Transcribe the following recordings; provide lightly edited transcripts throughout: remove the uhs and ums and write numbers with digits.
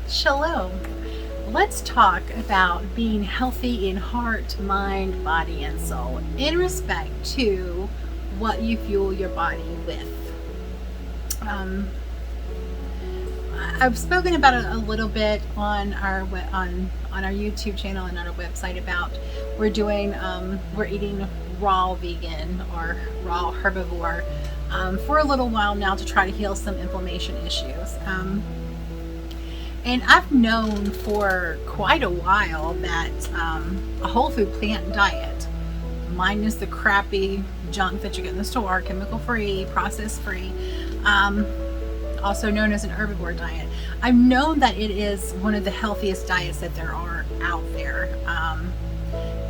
Shalom. Let's talk about being healthy in heart, mind, body, and soul in respect to what you fuel your body with. I've spoken about it a little bit on our YouTube channel and on our website about we're eating raw vegan or raw herbivore for a little while now to try to heal some inflammation issues. And I've known for quite a while that a whole food plant diet, minus the crappy junk that you get in the store, chemical free, processed free, also known as an herbivore diet. I've known that it is one of the healthiest diets that there are out there.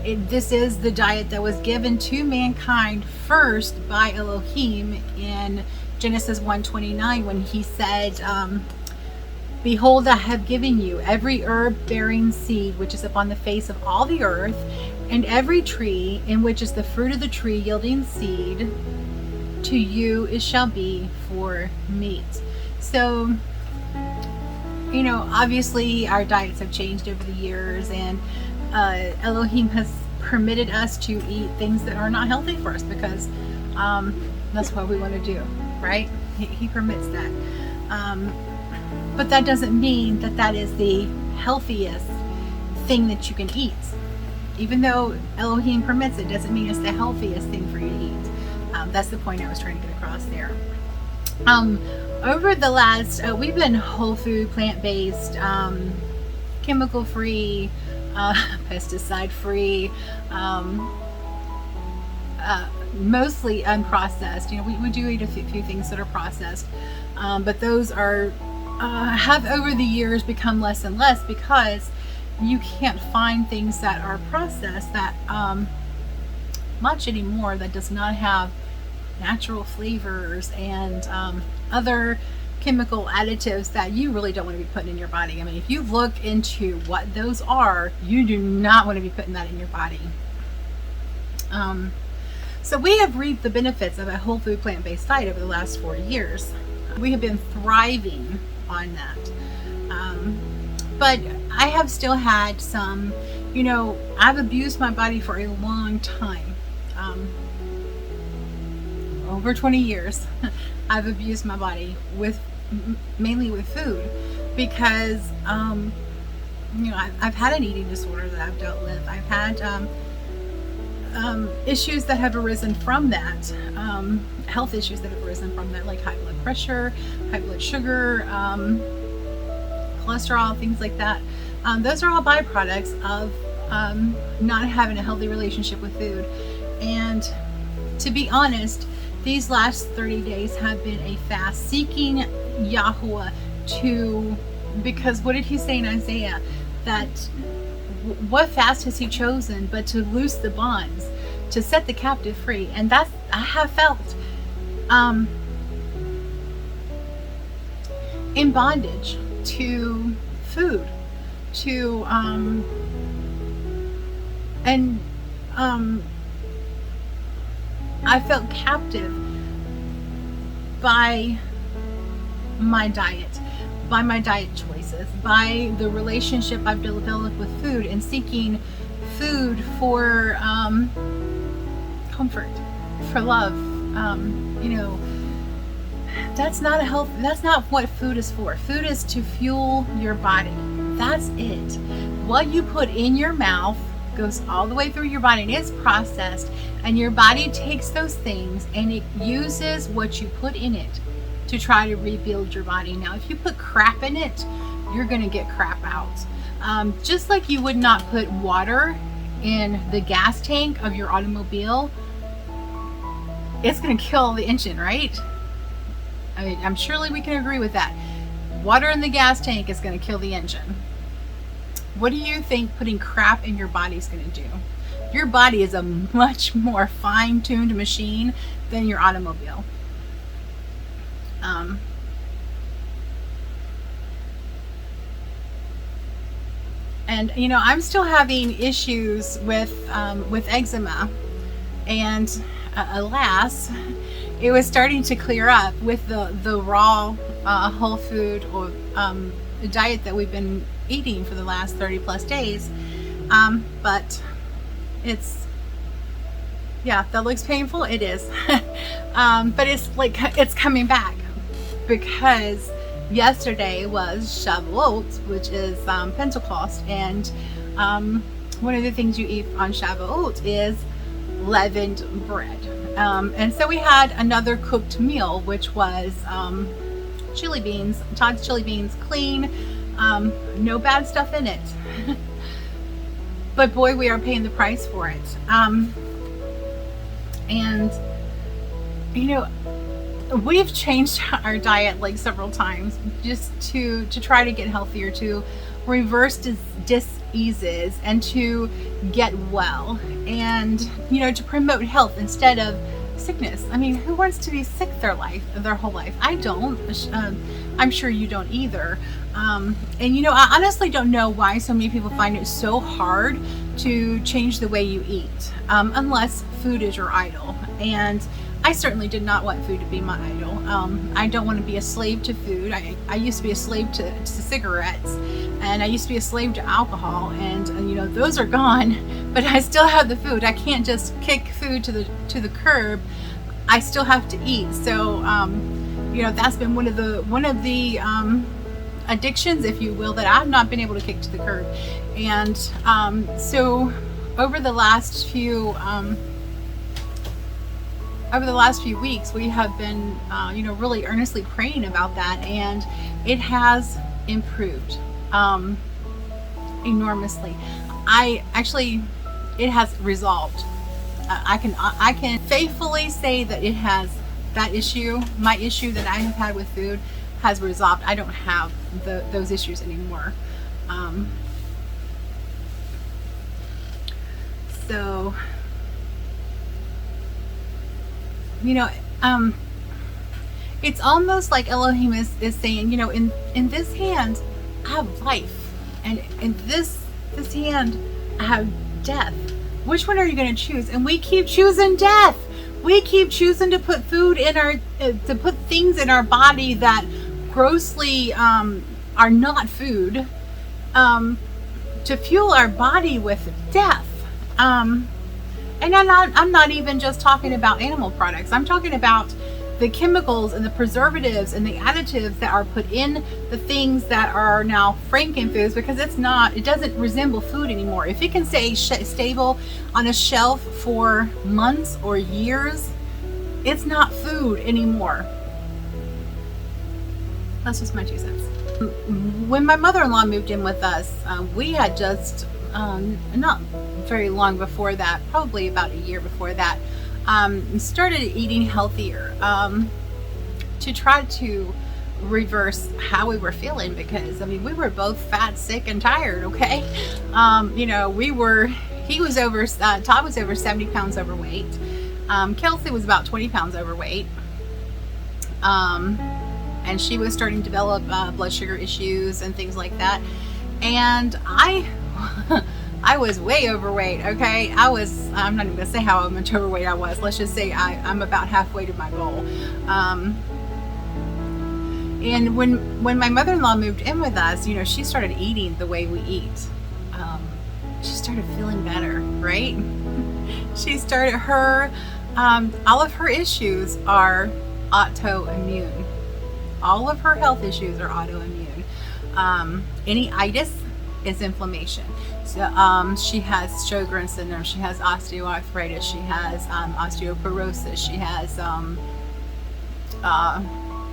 This is the diet that was given to mankind first by Elohim in Genesis 1:29 when he said, "Behold, I have given you every herb bearing seed which is upon the face of all the earth, and every tree in which is the fruit of the tree yielding seed, to you it shall be for meat." So, obviously our diets have changed over the years, and Elohim has permitted us to eat things that are not healthy for us because that's what we want to do, right? He permits that. But that doesn't mean that that is the healthiest thing that you can eat. Even though Elohim permits it, doesn't mean it's the healthiest thing for you to eat. That's the point I was trying to get across there. Over the last, we've been whole food, plant-based, chemical-free, pesticide-free, mostly unprocessed. We do eat a few things that are processed, but those are have over the years become less and less because you can't find things that are processed that much anymore that does not have natural flavors and other chemical additives that you really don't want to be putting in your body. I mean, if you look into what those are, you do not want to be putting that in your body. So we have reaped the benefits of a whole food plant-based diet over the last 4 years. We have been thriving on that. But I have still had some, I've abused my body for a long time. Over 20 years, I've abused my body mainly with food because, I've had an eating disorder that I've dealt with. I've had issues that have arisen from that, health issues that have arisen from that, like high blood pressure, high blood sugar, cholesterol, things like that. Those are all byproducts of not having a healthy relationship with food. And to be honest, these last 30 days have been a fast seeking Yahuah because what did he say in Isaiah? That what fast has he chosen but to loose the bonds, to set the captive free? And that's, I have felt in bondage to food, to I felt captive by my diet, by my diet choices, by the relationship I've developed with food, and seeking food for comfort, for love. That's not what food is for. Food is to fuel your body. That's it. What you put in your mouth goes all the way through your body and it's processed, and your body takes those things and it uses what you put in it to try to rebuild your body. Now, if you put crap in it, you're going to get crap out. Just like you would not put water in the gas tank of your automobile, it's going to kill the engine, right? I mean, I'm surely we can agree with that. Water in the gas tank is going to kill the engine. What do you think putting crap in your body is going to do? Your body is a much more fine-tuned machine than your automobile. And I'm still having issues with eczema, and alas, it was starting to clear up with the raw whole food or diet that we've been eating for the last 30 plus days. But it's, yeah, that looks painful. It is. But it's like, it's coming back, because yesterday was Shavuot, which is Pentecost, and one of the things you eat on Shavuot is leavened bread. And so we had another cooked meal, which was chili beans, Todd's chili beans, clean, no bad stuff in it. But boy, we are paying the price for it. And you know, we've changed our diet like several times just to try to get healthier, to reverse diseases, and to get well, and you know, to promote health instead of sickness. I mean, who wants to be sick their whole life? I don't. I'm sure you don't either. And you know, I honestly don't know why so many people find it so hard to change the way you eat, unless food is your idol. And I certainly did not want food to be my idol. I don't want to be a slave to food. I used to be a slave to cigarettes, and I used to be a slave to alcohol, and you know, those are gone, but I still have the food. I can't just kick food to the curb. I still have to eat. So you know, that's been one of the addictions, if you will, that I've not been able to kick to the curb. And so over the last few weeks, we have been, you know, really earnestly praying about that, and it has improved enormously. It has resolved. I can faithfully say that it has, that issue, my issue that I have had with food, has resolved. I don't have those issues anymore. So, you know, it's almost like Elohim is saying, you know, in this hand I have life, and in this hand I have death. Which one are you going to choose? And we keep choosing death. We keep choosing to put food in our, to put things in our body that grossly are not food, to fuel our body with death. And I'm not even just talking about animal products. I'm talking about the chemicals and the preservatives and the additives that are put in the things that are now frankenfoods, because it doesn't resemble food anymore. If it can stay stable on a shelf for months or years, it's not food anymore. That's just my 2 cents. When my mother-in-law moved in with us, we had just, not very long before that, probably about a year before that, started eating healthier, to try to reverse how we were feeling, because I mean, we were both fat, sick, and tired. Okay. You know, Todd was over 70 pounds overweight. Kelsey was about 20 pounds overweight. And she was starting to develop blood sugar issues and things like that. And I was way overweight. Okay. I'm not even gonna say how much overweight I was. Let's just say I'm about halfway to my goal. And when my mother-in-law moved in with us, you know, she started eating the way we eat. She started feeling better, right? She started all of her issues are autoimmune. All of her health issues are autoimmune. Any itis is inflammation. So she has Sjogren's syndrome, she has osteoarthritis, she has osteoporosis, she has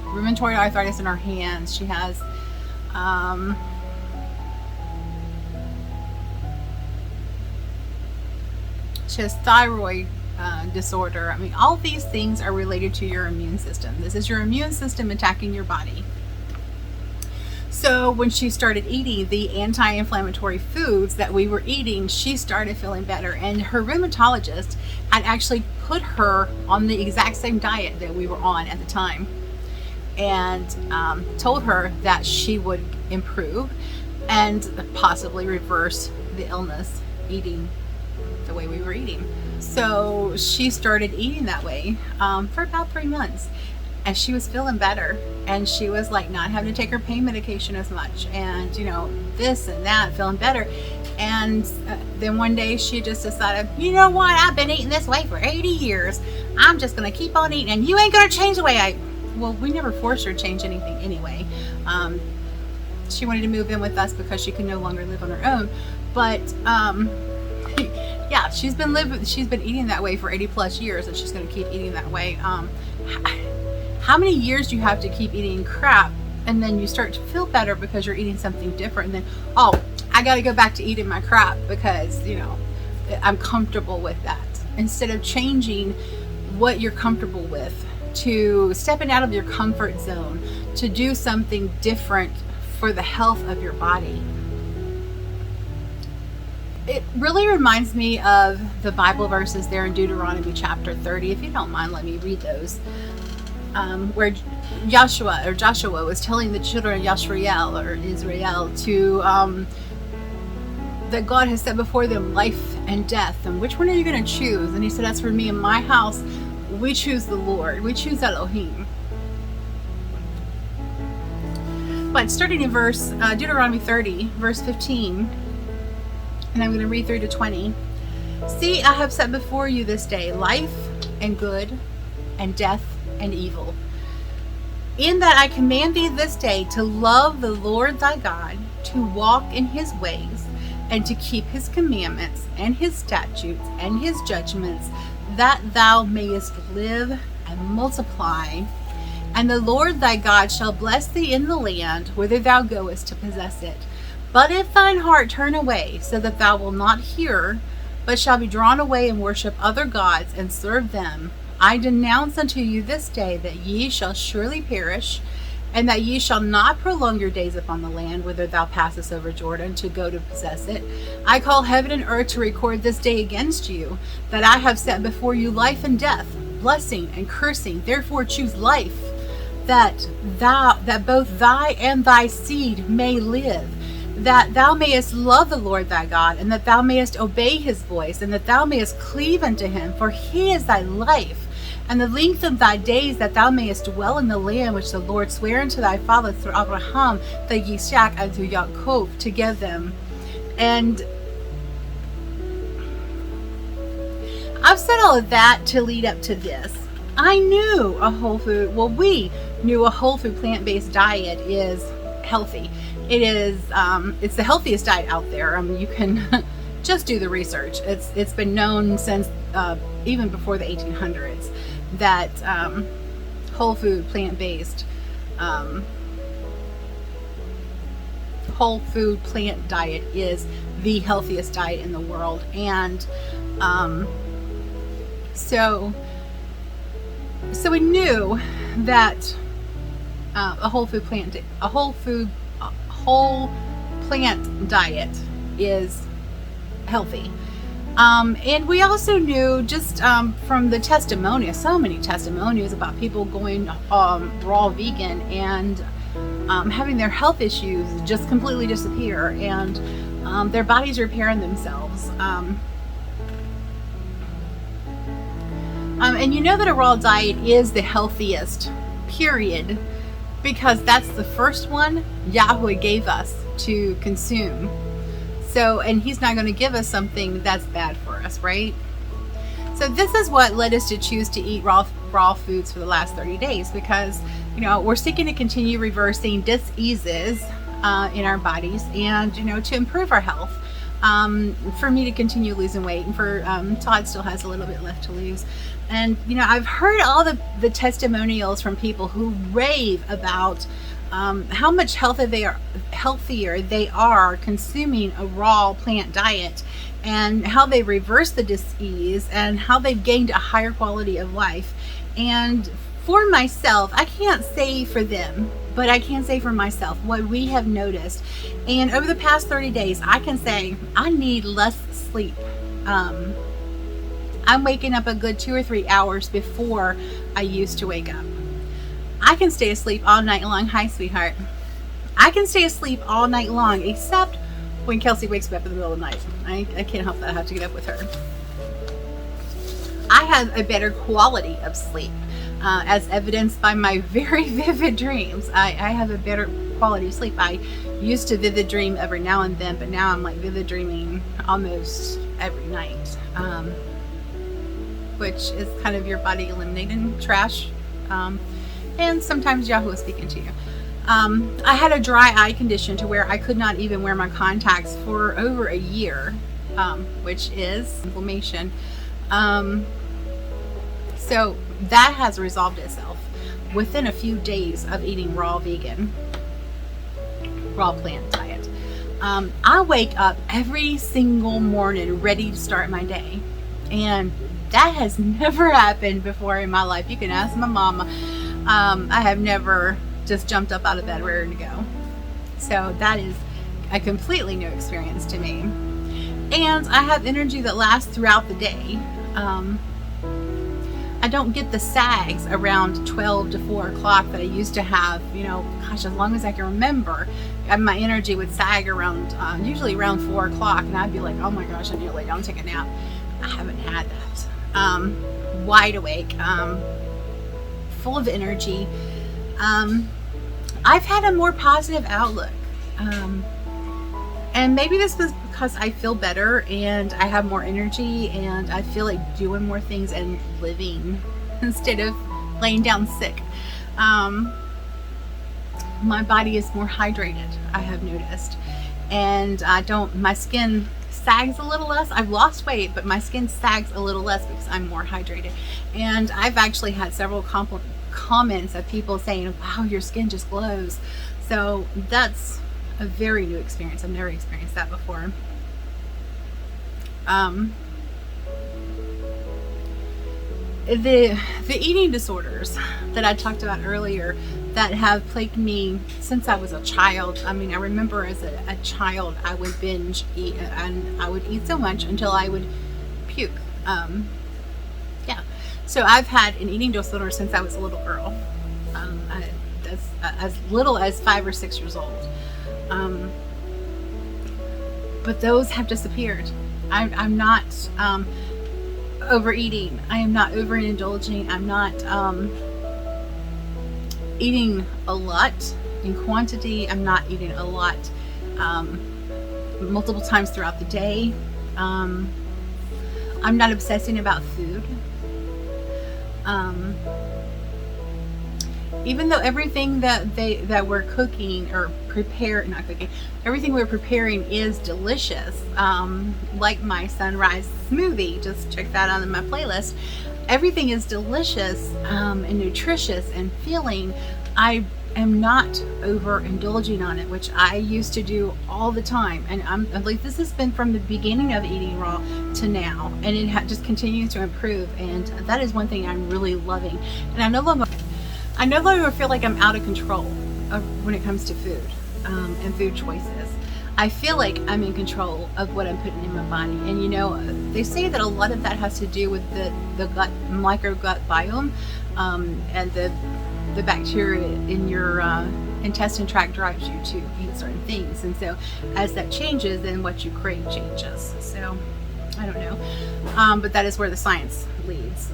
rheumatoid arthritis in her hands, she has thyroid disorder. I mean, all these things are related to your immune system. This is your immune system attacking your body. So when she started eating the anti-inflammatory foods that we were eating, she started feeling better. And her rheumatologist had actually put her on the exact same diet that we were on at the time, and told her that she would improve and possibly reverse the illness eating the way we were eating. So she started eating that way for about 3 months. and she was feeling better, and she was like not having to take her pain medication as much, and this and that, feeling better. And then one day she just decided, you know what, I've been eating this way for 80 years. I'm just going to keep on eating, and you ain't going to change the way well, we never forced her to change anything anyway. She wanted to move in with us because she could no longer live on her own. But yeah, she's been eating that way for 80 plus years, and she's going to keep eating that way. How many years do you have to keep eating crap, and then you start to feel better because you're eating something different, and then, oh, I got to go back to eating my crap because I'm comfortable with that, instead of changing what you're comfortable with, to stepping out of your comfort zone, to do something different for the health of your body. It really reminds me of the Bible verses there in Deuteronomy chapter 30. If you don't mind, let me read those. Where Joshua was telling the children of Israel to that God has set before them life and death, and which one are you going to choose? And he said, as for me and my house, we choose the Lord. We choose Elohim. But starting in Deuteronomy 30, verse 15, and I'm going to read through to 20. See, I have set before you this day life and good, and death and evil. In that I command thee this day to love the Lord thy God, to walk in his ways, and to keep his commandments, and his statutes, and his judgments, that thou mayest live and multiply. And the Lord thy God shall bless thee in the land whither thou goest to possess it. But if thine heart turn away, so that thou wilt not hear, but shall be drawn away and worship other gods and serve them, I denounce unto you this day that ye shall surely perish, and that ye shall not prolong your days upon the land whither thou passest over Jordan to go to possess it. I call heaven and earth to record this day against you, that I have set before you life and death, blessing and cursing. Therefore choose life, that both thy and thy seed may live, that thou mayest love the Lord thy God, and that thou mayest obey his voice, and that thou mayest cleave unto him, for he is thy life, and the length of thy days, that thou mayest dwell in the land which the Lord sware unto thy father through Abraham, to Yitzchak, and to Yaakov, to give them. And I've said all of that to lead up to this. I knew we knew a whole food plant-based diet is healthy. It is, it's the healthiest diet out there. You can just do the research. It's been known since even before the 1800s that whole food plant-based whole food plant diet is the healthiest diet in the world. And so we knew that a whole plant diet is healthy. And we also knew just from the testimonials, so many testimonials about people going raw vegan and having their health issues just completely disappear, and their bodies repairing themselves. And you know that a raw diet is the healthiest, period, because that's the first one Yahuah gave us to consume. So, and he's not going to give us something that's bad for us, right? So this is what led us to choose to eat raw foods for the last 30 days, because, we're seeking to continue reversing diseases in our bodies, and, to improve our health. For me to continue losing weight, and for Todd still has a little bit left to lose. And I've heard all the testimonials from people who rave about how much healthier they are consuming a raw plant diet, and how they reverse the disease, and how they've gained a higher quality of life. And for myself, I can't say for them, but I can say for myself what we have noticed. And over the past 30 days, I can say I need less sleep. I'm waking up a good 2 or 3 hours before I used to wake up. I can stay asleep all night long. Hi, sweetheart. I can stay asleep all night long, except when Kelsey wakes me up in the middle of the night. I can't help that. I have to get up with her. I have a better quality of sleep. as evidenced by my very vivid dreams. I have a better quality of sleep. I used to vivid dream every now and then, but now I'm like vivid dreaming almost every night, which is kind of your body eliminating trash, and sometimes Yahuah speaking to you. I had a dry eye condition to where I could not even wear my contacts for over a year, which is inflammation. So that has resolved itself within a few days of eating raw vegan, raw plant diet. I wake up every single morning ready to start my day, and that has never happened before in my life. You can ask my mama. I have never just jumped up out of bed ready to go. So that is a completely new experience to me. And I have energy that lasts throughout the day. I don't get the sags around 12 to 4 o'clock that I used to have, gosh, as long as I can remember. My energy would sag around, usually around 4 o'clock, and I'd be like, oh my gosh, I need to lay down and take a nap. I haven't had that. Wide awake, full of energy. I've had a more positive outlook. And maybe this was because I feel better and I have more energy and I feel like doing more things and living instead of laying down sick. My body is more hydrated, I have noticed. And my skin sags a little less. I've lost weight, but my skin sags a little less because I'm more hydrated. And I've actually had several comments of people saying, wow, your skin just glows. So that's a very new experience. I've never experienced that before. The eating disorders that I talked about earlier that have plagued me since I was a child. I mean, I remember as a child I would binge eat, and I would eat so much until I would puke. So I've had an eating disorder since I was a little girl, as little as 5 or 6 years old. But those have disappeared. I'm not overeating. I am not overindulging. I'm not eating a lot in quantity. I'm not eating a lot multiple times throughout the day. I'm not obsessing about food. Even though everything that we're cooking or everything we're preparing is delicious, like my sunrise smoothie, just check that out in my playlist. Everything is delicious and nutritious and filling. I am not overindulging on it, which I used to do all the time. And I'm like, this has been from the beginning of eating raw to now, and it just continues to improve. And that is one thing I'm really loving. And I no longer feel like I'm out of control when it comes to food and food choices. I feel like I'm in control of what I'm putting in my body. And they say that a lot of that has to do with the gut, microgut biome, and the bacteria in your intestine tract drives you to eat certain things. And so as that changes, then what you crave changes. So I don't know, but that is where the science leads.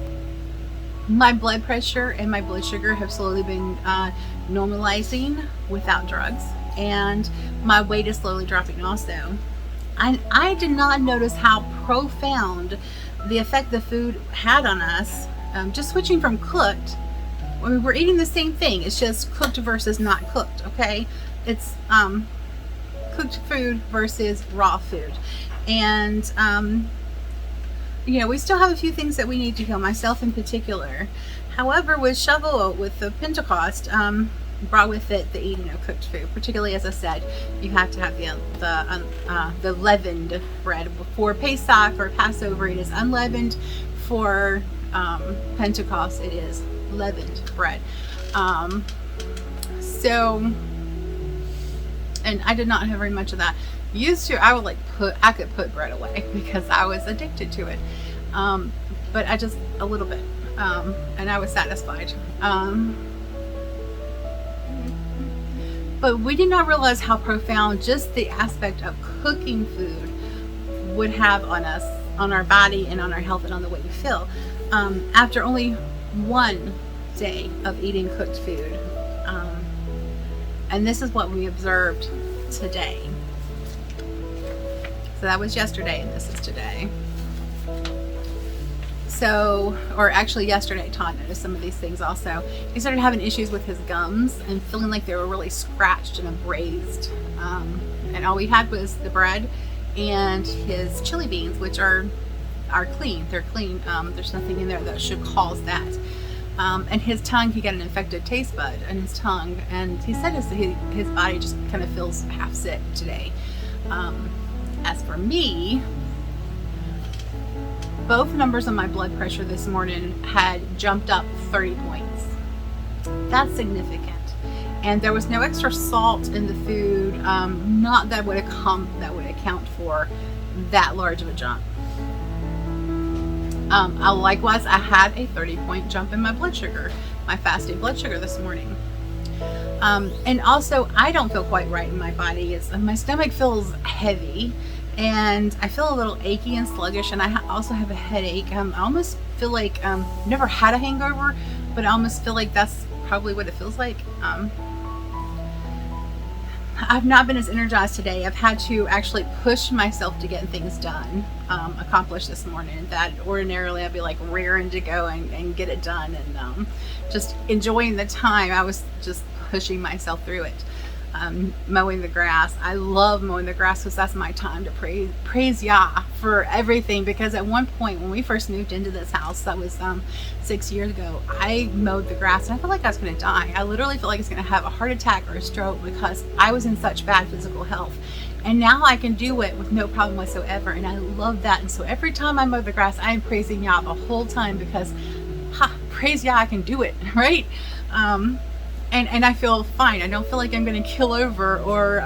My blood pressure and my blood sugar have slowly been normalizing without drugs, and my weight is slowly dropping also. I did not notice how profound the effect the food had on us. Just switching from cooked, we're eating the same thing, it's just cooked versus not cooked, okay? It's cooked food versus raw food. And we still have a few things that we need to heal, myself in particular. However, with Shavuot, with the Pentecost, brought with it the eating of cooked food. Particularly, as I said, you have to have the leavened bread. For Pesach or Passover, it is unleavened. For Pentecost, it is leavened bread. And I did not have very much of that. Used to, I could put bread away because I was addicted to it. But I just, a little bit. And I was satisfied. But we did not realize how profound just the aspect of cooking food would have on us, on our body, and on our health, and on the way we feel. After only 1 day of eating cooked food. And this is what we observed today. So that was yesterday, and this is today. So, or actually yesterday, Todd noticed some of these things also. He started having issues with his gums and feeling like they were really scratched and abrased. And all we had was the bread and his chili beans, which are clean. They're clean. There's nothing in there that should cause that. And his tongue, he got an infected taste bud in his tongue, and he said his body just kind of feels half sick today. As for me, both numbers of my blood pressure this morning had jumped up 30 points. That's significant. And there was no extra salt in the food. Not that would account for that large of a jump. Likewise, I had a 30-point jump in my blood sugar, my fasting blood sugar this morning. And also, I don't feel quite right in my body. My stomach feels heavy, and I feel a little achy and sluggish, and I also have a headache. I almost feel like never had a hangover, but I almost feel like that's probably what it feels like. I've not been as energized today. I've had to actually push myself to get things done, accomplished this morning, that ordinarily I'd be like raring to go and get it done, and just enjoying the time. I was just pushing myself through it. Mowing the grass. I love mowing the grass because that's my time to praise Yah for everything, because at one point when we first moved into this house, that was 6 years ago, I mowed the grass and I felt like I was going to die. I literally felt like I was going to have a heart attack or a stroke because I was in such bad physical health. And now I can do it with no problem whatsoever, and I love that. And so every time I mow the grass, I am praising Yah the whole time, because praise Yah, I can do it, right? And I feel fine. I don't feel like I'm going to kill over or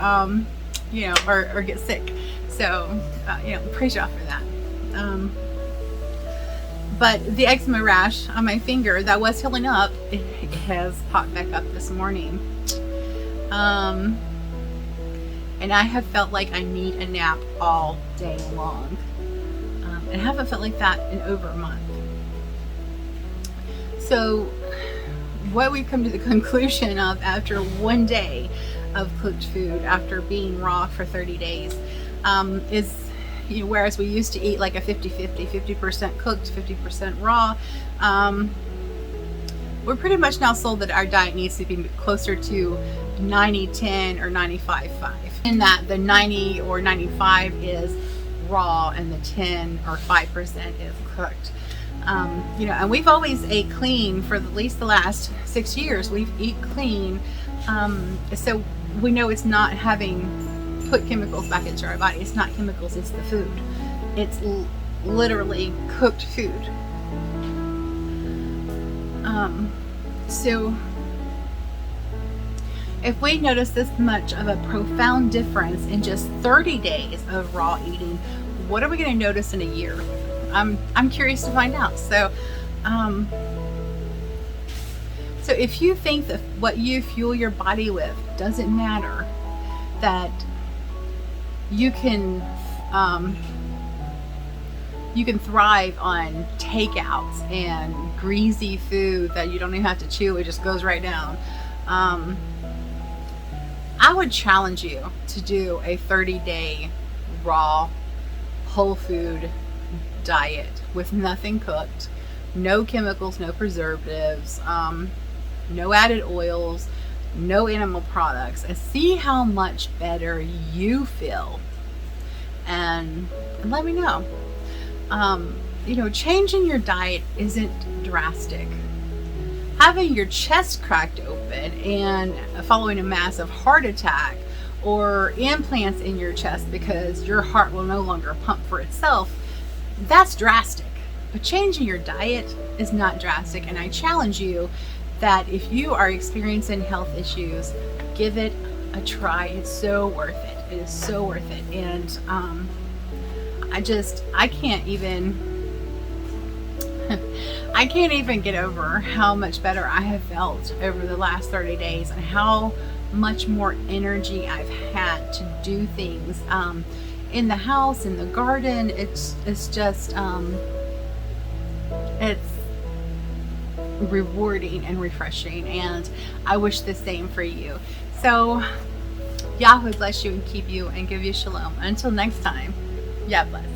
or get sick. So, praise Yah for that. But the eczema rash on my finger that was healing up, it has popped back up this morning. And I have felt like I need a nap all day long. And I haven't felt like that in over a month. So what we've come to the conclusion of after one day of cooked food, after being raw for 30 days, is, whereas we used to eat like a 50-50, 50% cooked, 50% raw, we're pretty much now sold that our diet needs to be closer to 90-10 or 95-5. In that the 90 or 95 is raw and the 10 or 5% is cooked. And we've always ate clean for at least the last 6 years. We've eat clean, so we know it's not having put chemicals back into our body. It's not chemicals, it's the food. It's literally cooked food. So if we notice this much of a profound difference in just 30 days of raw eating, what are we going to notice in a year? I'm curious to find out. So if you think that what you fuel your body with doesn't matter, that you can thrive on takeouts and greasy food that you don't even have to chew, it just goes right down. I would challenge you to do a 30-day raw, whole food diet with nothing cooked, no chemicals, no preservatives, no added oils, no animal products, and see how much better you feel. And let me know. Changing your diet isn't drastic. Having your chest cracked open and following a massive heart attack, or implants in your chest because your heart will no longer pump for itself, that's drastic. But changing your diet is not drastic. And I challenge you that if you are experiencing health issues, give it a try. It's so worth it. It is so worth it. And I can't even get over how much better I have felt over the last 30 days and how much more energy I've had to do things in the house, in the garden. It's just rewarding and refreshing, and I wish the same for you. So Yahuah bless you and keep you and give you shalom. Until next time, Yah bless.